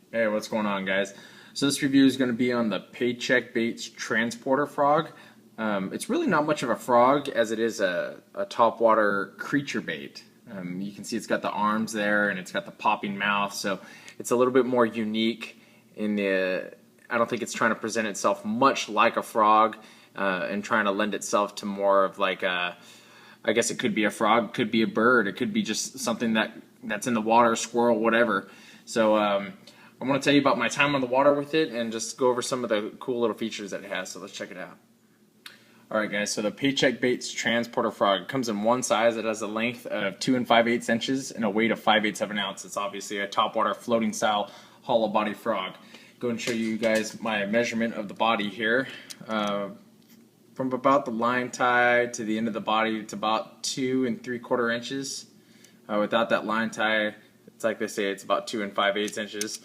Hey, what's going on, guys? So this review is going to be on the Paycheck Baits Transporter frog. It's really not much of a frog as it is a topwater creature bait. You can see it's got the arms there and it's got the popping mouth, so it's a little bit more unique in the. I don't think it's trying to present itself much like a frog and trying to lend itself to more of like a. I guess it could be a frog, could be a bird, it could be just something that's in the water, squirrel, whatever. So I want to tell you about my time on the water with it and just go over some of the cool little features that it has. So let's check it out. Alright guys, so the Paycheck Baits Transporter frog comes in one size. It has a length of 2 5/8 inches and a weight of 5/8 of an ounce. It's obviously a topwater floating style hollow body frog. Go and show you guys my measurement of the body here. From about the line tie to the end of the body, it's about 2 3/4 inches. Without that line tie, it's like they say, it's about 2 5/8 inches.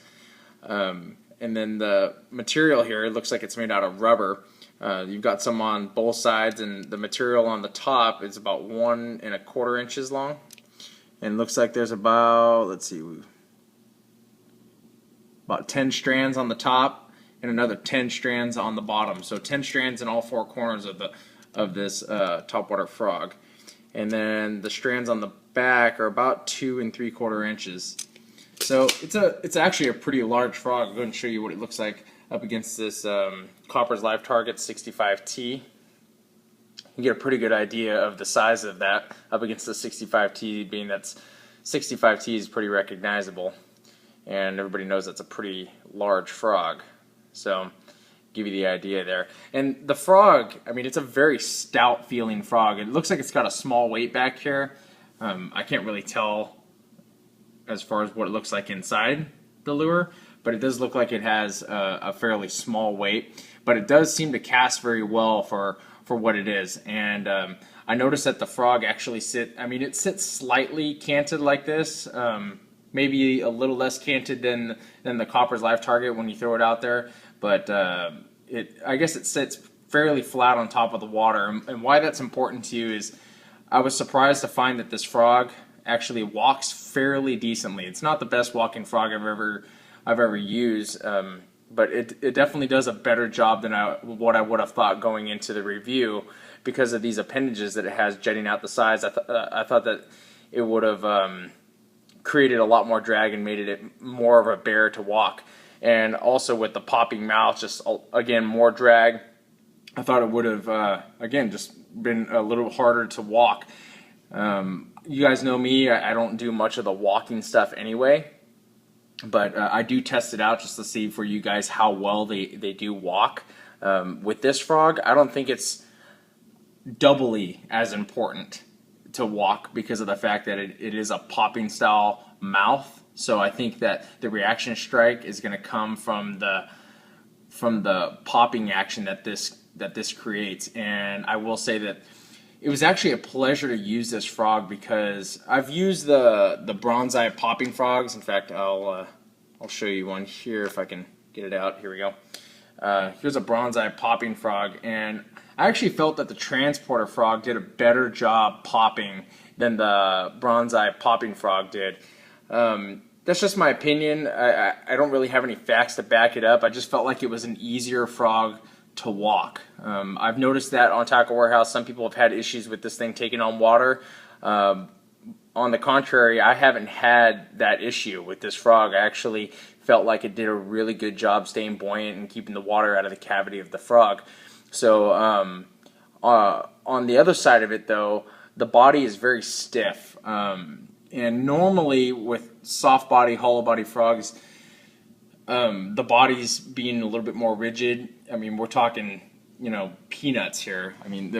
And then the material here, it looks like it's made out of rubber. You've got some on both sides, and the material on the top is about 1 1/4 inches long. And it looks like there's about, let's see, about 10 strands on the top and another 10 strands on the bottom. So 10 strands in all 4 corners of this topwater frog. And then the strands on the back are about 2 3/4 inches. So it's actually a pretty large frog. I'm going to show you what it looks like up against this Copper's Live Target 65T. You get a pretty good idea of the size of that up against the 65T, being that's 65T is pretty recognizable, and everybody knows that's a pretty large frog. So give you the idea there. And the frog, I mean, it's a very stout feeling frog. It looks like it's got a small weight back here. I can't really tell as far as what it looks like inside the lure, but it does look like it has a fairly small weight, but it does seem to cast very well for what it is. And I noticed that the frog actually it sits slightly canted like this, maybe a little less canted than the Copper's Live Target when you throw it out there, but I guess it sits fairly flat on top of the water. And why that's important to you is I was surprised to find that this frog actually walks fairly decently. It's not the best walking frog I've ever used, but it definitely does a better job than what I would have thought going into the review because of these appendages that it has jutting out the sides. I thought that it would have created a lot more drag and made it more of a bear to walk. And also with the popping mouth, just again more drag. I thought it would have again just been a little harder to walk. You guys know me, I don't do much of the walking stuff anyway, but I do test it out just to see for you guys how well they do walk. With this frog, I don't think it's doubly as important to walk because of the fact that it is a popping style mouth. So I think that the reaction strike is going to come from the popping action that this creates. And I will say that it was actually a pleasure to use this frog because I've used the bronze eye popping frogs. In fact, I'll show you one here if I can get it out. Here we go. Here's a bronze eye popping frog, and I actually felt that the transporter frog did a better job popping than the bronze eye popping frog did. That's just my opinion. I don't really have any facts to back it up. I just felt like it was an easier frog to walk. I've noticed that on Tackle Warehouse, some people have had issues with this thing taking on water. On the contrary, I haven't had that issue with this frog. I actually felt like it did a really good job staying buoyant and keeping the water out of the cavity of the frog. So on the other side of it, though, the body is very stiff. And normally with soft body, hollow body frogs, the body's being a little bit more rigid. I mean, we're talking, peanuts here. I mean,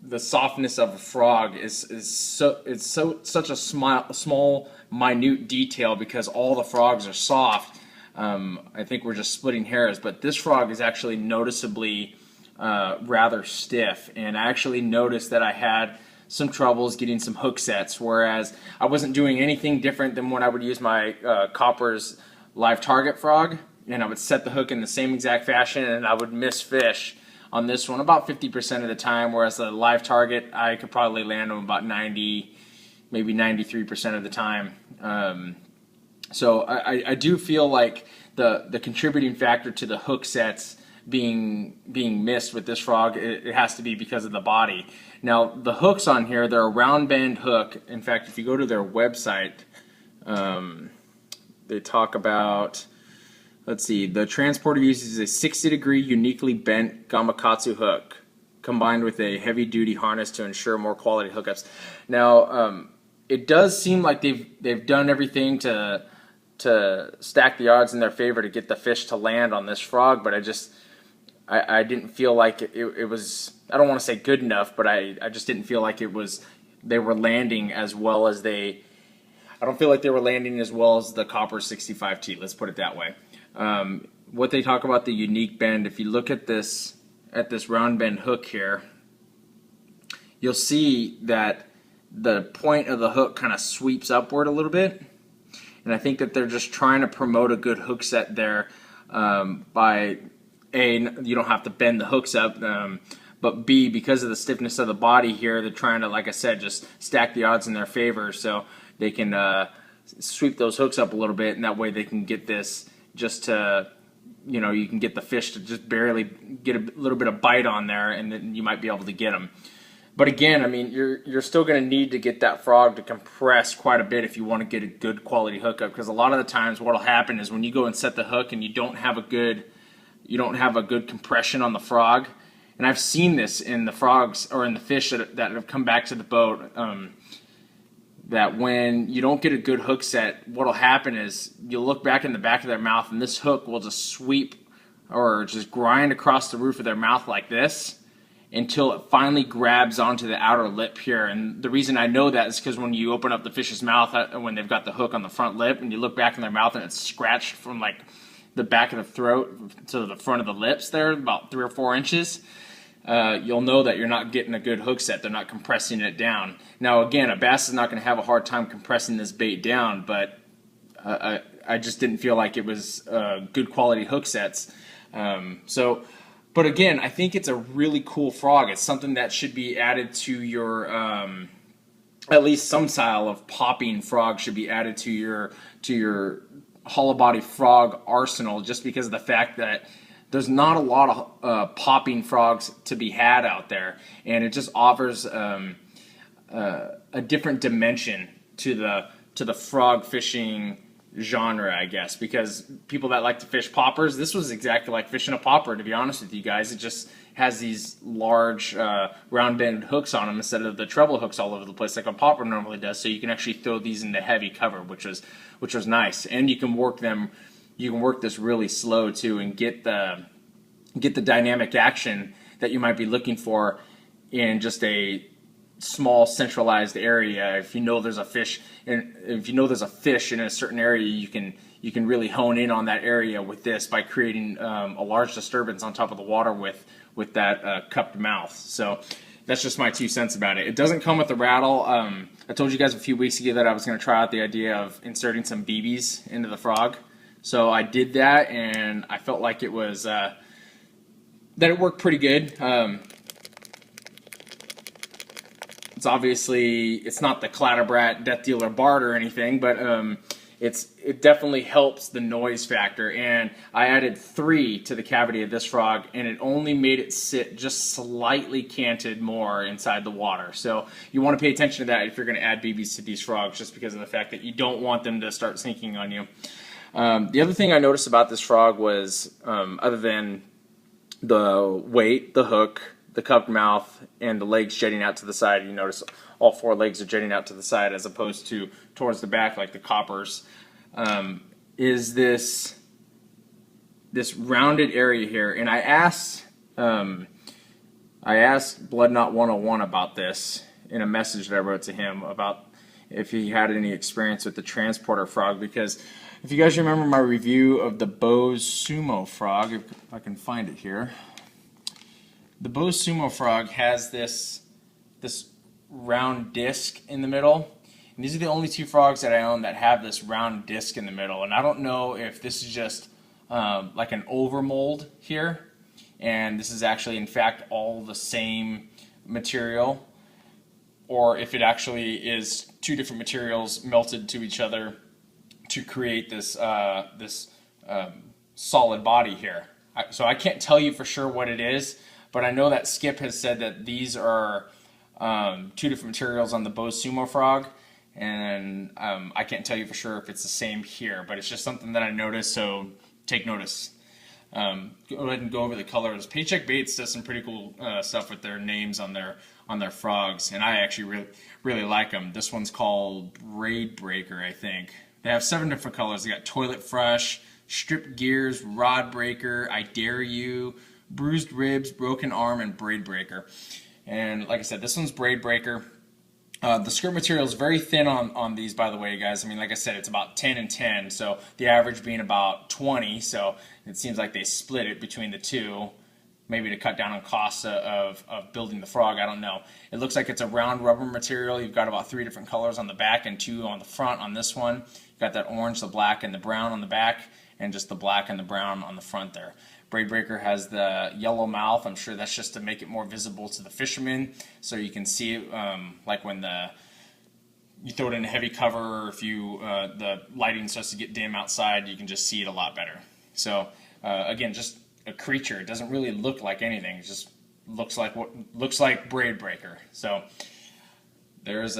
the softness of a frog is such a small, minute detail because all the frogs are soft. I think we're just splitting hairs, but this frog is actually noticeably rather stiff, and I actually noticed that I had some troubles getting some hook sets, whereas I wasn't doing anything different than when I would use my Copper's Live Target frog, and I would set the hook in the same exact fashion and I would miss fish on this one about 50% of the time, whereas the Live Target I could probably land them about 90, maybe 93% of the time. So I do feel like the contributing factor to the hook sets being missed with this frog, it has to be because of the body. Now the hooks on here, they're a round bend hook. In fact, if you go to their website, they talk about, let's see, the Transporter uses a 60-degree uniquely bent gamakatsu hook combined with a heavy-duty harness to ensure more quality hookups. Now, it does seem like they've done everything to stack the odds in their favor to get the fish to land on this frog, but I didn't feel like it was, I don't want to say good enough, but I just didn't feel like they were landing as well as I don't feel like they were landing as well as the Copper 65T, let's put it that way. What they talk about the unique bend, if you look at this round bend hook here, you'll see that the point of the hook kind of sweeps upward a little bit. And I think that they're just trying to promote a good hook set there by A, you don't have to bend the hooks up, but B, because of the stiffness of the body here, they're trying to, like I said, just stack the odds in their favor so they can sweep those hooks up a little bit, and that way they can get this just to, you can get the fish to just barely get a little bit of bite on there, and then you might be able to get them. But again, I mean, you're still going to need to get that frog to compress quite a bit if you want to get a good quality hookup, because a lot of the times what will happen is when you go and set the hook and you don't have a good compression on the frog, and I've seen this in the frogs or in the fish that have come back to the boat, that when you don't get a good hook set, what will happen is you'll look back in the back of their mouth and this hook will just sweep or just grind across the roof of their mouth like this until it finally grabs onto the outer lip here. And the reason I know that is because when you open up the fish's mouth when they've got the hook on the front lip and you look back in their mouth and it's scratched from like the back of the throat to the front of the lips there, about 3 or 4 inches, you'll know that you're not getting a good hook set. They're not compressing it down. Now again, a bass is not going to have a hard time compressing this bait down, but I just didn't feel like it was good quality hook sets. But again, I think it's a really cool frog. It's something that should be added to your, at least some style of popping frog should be added to your hollow body frog arsenal, just because of the fact that there's not a lot of popping frogs to be had out there, and it just offers a different dimension to the frog fishing genre, I guess, because people that like to fish poppers, this was exactly like fishing a popper, to be honest with you guys. It just has these large round bend hooks on them instead of the treble hooks all over the place like a popper normally does, so you can actually throw these into heavy cover, which was nice. And you can work this really slow too and get the dynamic action that you might be looking for in just a small centralized area. If you know there's a fish, and if you know there's a fish in a certain area, you can really hone in on that area with this by creating a large disturbance on top of the water with that cupped mouth. So that's just my 2 cents about it. It doesn't come with a rattle. I told you guys a few weeks ago that I was going to try out the idea of inserting some BBs into the frog. So I did that, and I felt like it was that it worked pretty good. It's not the Clatterbrat Death Dealer Bart or anything, but it definitely helps the noise factor. And I added 3 to the cavity of this frog, and it only made it sit just slightly canted more inside the water. So you want to pay attention to that if you're going to add BBs to these frogs, just because of the fact that you don't want them to start sinking on you. The other thing I noticed about this frog was, other than the weight, the hook, the cupped mouth, and the legs jetting out to the side, you notice all 4 legs are jetting out to the side as opposed to towards the back like the coppers, is this rounded area here. And I asked Blood Knot 101 about this in a message that I wrote to him about if he had any experience with the Transporter frog, because if you guys remember my review of the Bose Sumo frog, if I can find it here, the Bose Sumo frog has this round disc in the middle. And these are the only 2 frogs that I own that have this round disc in the middle. And I don't know if this is just like an overmold here, and this is actually in fact all the same material, or if it actually is 2 different materials melted to each other to create this solid body here. So I can't tell you for sure what it is, but I know that Skip has said that these are two different materials on the Bose Sumo Frog, and I can't tell you for sure if it's the same here, but it's just something that I noticed, so take notice. Go ahead and go over the colors. Paycheck Baits does some pretty cool stuff with their names on their frogs, and I actually really like them. This one's called Braid Breaker, I think. They have 7 different colors. They got Toilet Fresh, Stripped Gears, Rod Breaker, I Dare You, Bruised Ribs, Broken Arm, and Braid Breaker. And like I said, this one's Braid Breaker. The skirt material is very thin on these, by the way, guys. I mean, like I said, it's about 10 and 10, so the average being about 20, so it seems like they split it between the two, maybe to cut down on costs of building the frog, I don't know. It looks like it's a round rubber material. You've got about 3 different colors on the back and 2 on the front on this one. You've got that orange, the black, and the brown on the back, and just the black and the brown on the front there. Braid Breaker has the yellow mouth. I'm sure that's just to make it more visible to the fishermen, so you can see it like when you throw it in a heavy cover, or if the lighting starts to get dim outside, you can just see it a lot better. So again, just a creature. It doesn't really look like anything. It just looks like Braid Breaker. So there's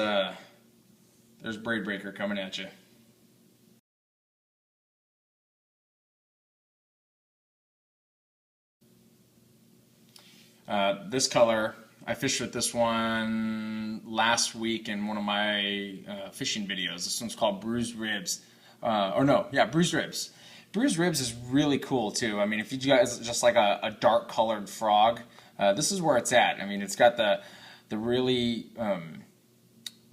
Braid Breaker coming at you. This color, I fished with this one last week in one of my fishing videos. This one's called Bruised Ribs. Bruised Ribs. Bruised Ribs is really cool too. I mean, if you guys just like a dark colored frog, this is where it's at. I mean, it's got the really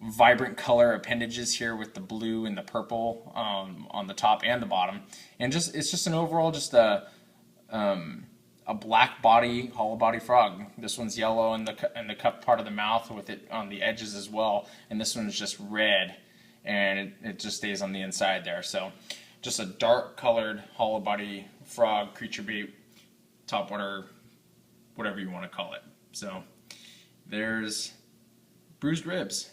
vibrant color appendages here with the blue and the purple on the top and the bottom, and it's just an overall a black body, hollow body frog. This one's yellow in the cup part of the mouth with it on the edges as well, and this one is just red, and it just stays on the inside there. So just a dark colored hollow body frog, creature bait, topwater, whatever you want to call it. So there's Bruised Ribs.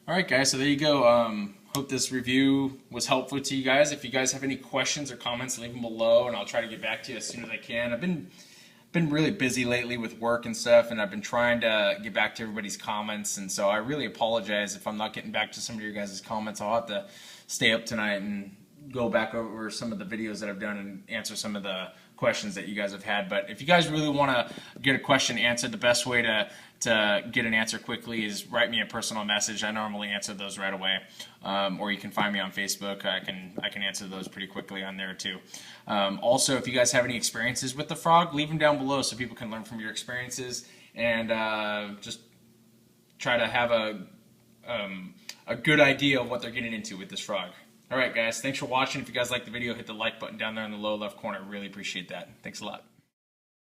Alright guys, so there you go. Hope this review was helpful to you guys. If you guys have any questions or comments, leave them below and I'll try to get back to you as soon as I can. I've been really busy lately with work and stuff, and I've been trying to get back to everybody's comments, and so I really apologize if I'm not getting back to some of your guys' comments. I'll have to stay up tonight and go back over some of the videos that I've done and answer some of the questions that you guys have had. But if you guys really want to get a question answered, the best way to get an answer quickly is write me a personal message. I normally answer those right away, or you can find me on Facebook. I can answer those pretty quickly on there too. Also, if you guys have any experiences with the frog, leave them down below so people can learn from your experiences, and just try to have a good idea of what they're getting into with this frog. Alright guys, thanks for watching. If you guys liked the video, hit the like button down there in the lower left corner. Really appreciate that. Thanks a lot.